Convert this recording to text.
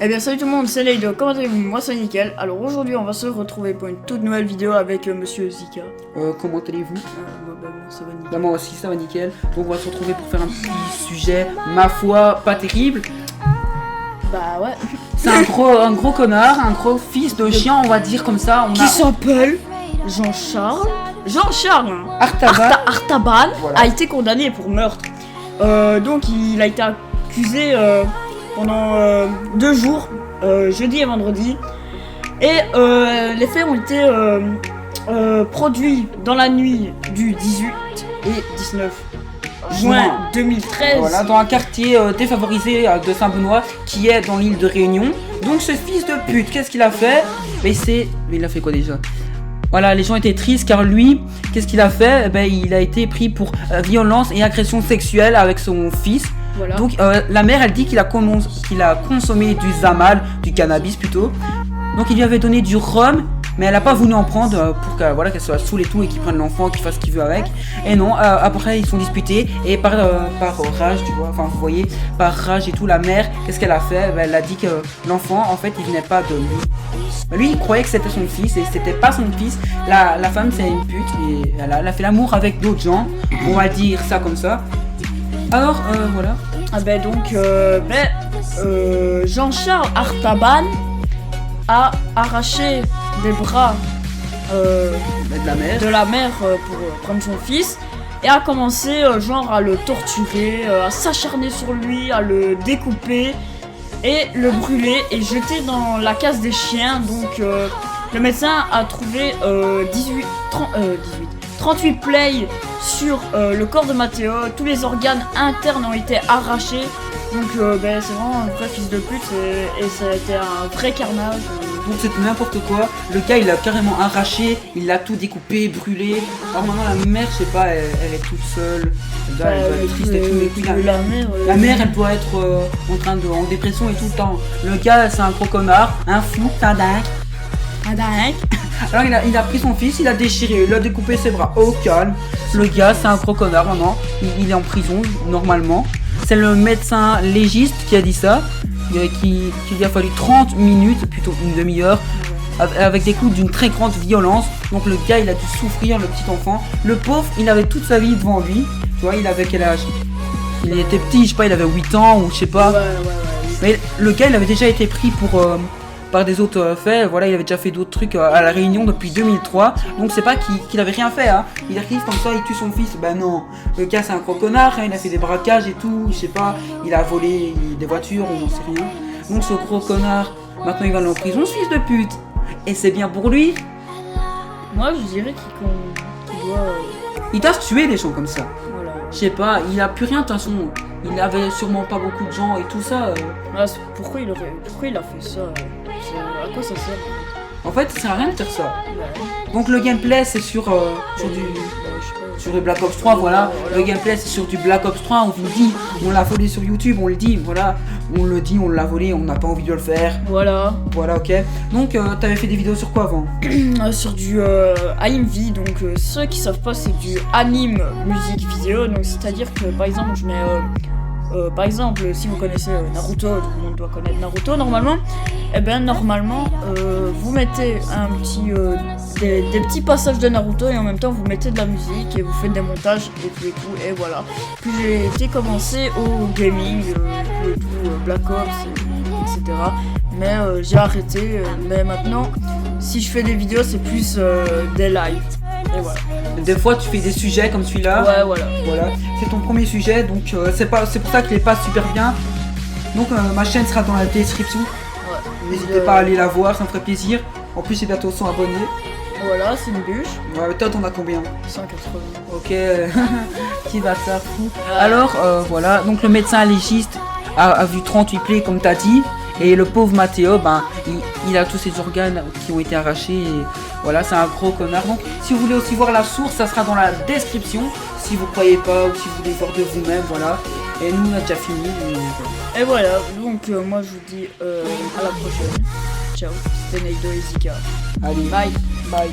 Eh bien salut tout le monde, c'est Leido, comment allez-vous? Moi c'est nickel. Alors aujourd'hui on va se retrouver pour une toute nouvelle vidéo avec Monsieur Zika. Comment allez-vous? Moi ça va nickel. Bah, moi aussi ça va nickel. Donc on va se retrouver pour faire un petit sujet, ma foi, pas terrible. Bah ouais. C'est un gros connard, un gros fils de chien, on va dire comme ça. Qui s'appelle Jean-Charles Artaban Voilà. a été condamné pour meurtre. Donc il a été accusé pendant 2 jours, jeudi et vendredi. Et les faits ont été produits dans la nuit du 18 et 19 juin 2013. Voilà, dans un quartier défavorisé de Saint-Benoît qui est dans l'île de Réunion. Donc ce fils de pute, qu'est-ce qu'il a fait? Mais il a fait quoi déjà? Voilà, les gens étaient tristes car lui, qu'est-ce qu'il a fait? Il a été pris pour violence et agression sexuelle avec son fils. Voilà. Donc la mère, elle dit qu'il a consommé du Zamal, du cannabis plutôt. Donc il lui avait donné du rhum, mais elle a pas voulu en prendre pour qu'elle soit saoule et tout et qu'il prenne l'enfant, qu'il fasse ce qu'il veut avec. Et non, après ils sont disputés et par rage, tu vois, enfin vous voyez, par rage et tout, la mère, qu'est-ce qu'elle a fait? Elle a dit que l'enfant, en fait, il venait pas de lui. Lui, il croyait que c'était son fils et c'était pas son fils. La femme, c'est une pute et elle a fait l'amour avec d'autres gens. On va dire ça comme ça. Alors, voilà. Jean-Charles Artaban a arraché des bras de la mère pour prendre son fils et a commencé à le torturer, à s'acharner sur lui, à le découper et le brûler et jeter dans la case des chiens. Donc le médecin a trouvé 38 plaies sur le corps de Matteo. Tous les organes internes ont été arrachés. Donc c'est vraiment un vrai fils de pute et ça a été un vrai carnage. Donc c'était n'importe quoi. Le gars, il l'a carrément arraché, il l'a tout découpé, brûlé. Alors maintenant la mère, je sais pas, elle est toute seule. Elle doit être triste et tout. Et puis la mère, elle doit être en dépression et tout le temps. Le gars, c'est un gros connard, un fou, un dingue. Alors il a pris son fils, il a déchiré, il a découpé ses bras au calme. Le gars, c'est un gros connard maintenant. Il est en prison normalement. C'est le médecin légiste qui a dit ça. Qu'il lui a fallu 30 minutes, plutôt une demi-heure, avec des coups d'une très grande violence. Donc le gars, il a dû souffrir, le petit enfant. Le pauvre, il avait toute sa vie devant lui. Tu vois, il avait quel âge? Il était petit, je sais pas, il avait 8 ans ou je sais pas. Ouais. Mais le gars, il avait déjà été pris par des autres faits. Voilà, il avait déjà fait d'autres trucs à la Réunion depuis 2003. Donc c'est pas qu'il avait rien fait, hein. Il arrive comme ça, il tue son fils. Ben non, le gars c'est un gros connard, hein. Il a fait des braquages et tout, je sais pas. Il a volé des voitures, on n'en sait rien. Donc ce gros connard, maintenant il va aller en prison, ce fils de pute. Et c'est bien pour lui. Moi je dirais qu'il doit... Il doit se tuer des gens comme ça. Voilà. Je sais pas, il a plus rien de toute façon. Il avait sûrement pas beaucoup de gens et tout ça. Pourquoi il a fait ça? À quoi ça sert? En fait, ça sert à rien de faire ça. Donc le gameplay c'est sur le Black Ops 3, voilà. Le gameplay c'est sur du Black Ops 3, on vous le dit, on l'a volé sur YouTube, on le dit, voilà. On le dit, on l'a volé, on n'a pas envie de le faire. Voilà, ok. Donc t'avais fait des vidéos sur quoi avant? sur du AMV, donc ceux qui savent pas c'est du anime musique vidéo, donc c'est-à-dire que par exemple je mets par exemple, si vous connaissez Naruto, tout le monde doit connaître Naruto normalement. Et bien normalement, vous mettez des petits passages de Naruto et en même temps vous mettez de la musique et vous faites des montages et tout et voilà. Puis j'ai été commencé au gaming, Black Ops, etc. Mais j'ai arrêté. Mais maintenant, si je fais des vidéos, c'est plus des lives. Et voilà. Des fois tu fais des sujets comme celui-là. Ouais, voilà. C'est ton premier sujet, donc c'est pour ça qu'il est pas super bien. Donc ma chaîne sera dans la description. Ouais. N'hésitez pas à aller la voir, ça me ferait plaisir. En plus, c'est bientôt 100 abonnés. Voilà, c'est une bûche. Ouais, toi, t'en as combien? 180. Ok, qui va ça fou. Alors, voilà, donc le médecin légiste a vu 38 plaies, comme t'as dit. Et le pauvre Matteo, il a tous ses organes qui ont été arrachés. Et voilà, c'est un gros connard. Donc, si vous voulez aussi voir la source, ça sera dans la description. Si vous croyez pas ou si vous voulez voir de vous-même, voilà. Et nous, on a déjà fini. Et voilà, donc moi je vous dis à la prochaine. Ciao, c'était Leido et Zika. Allez, Bye. Bye.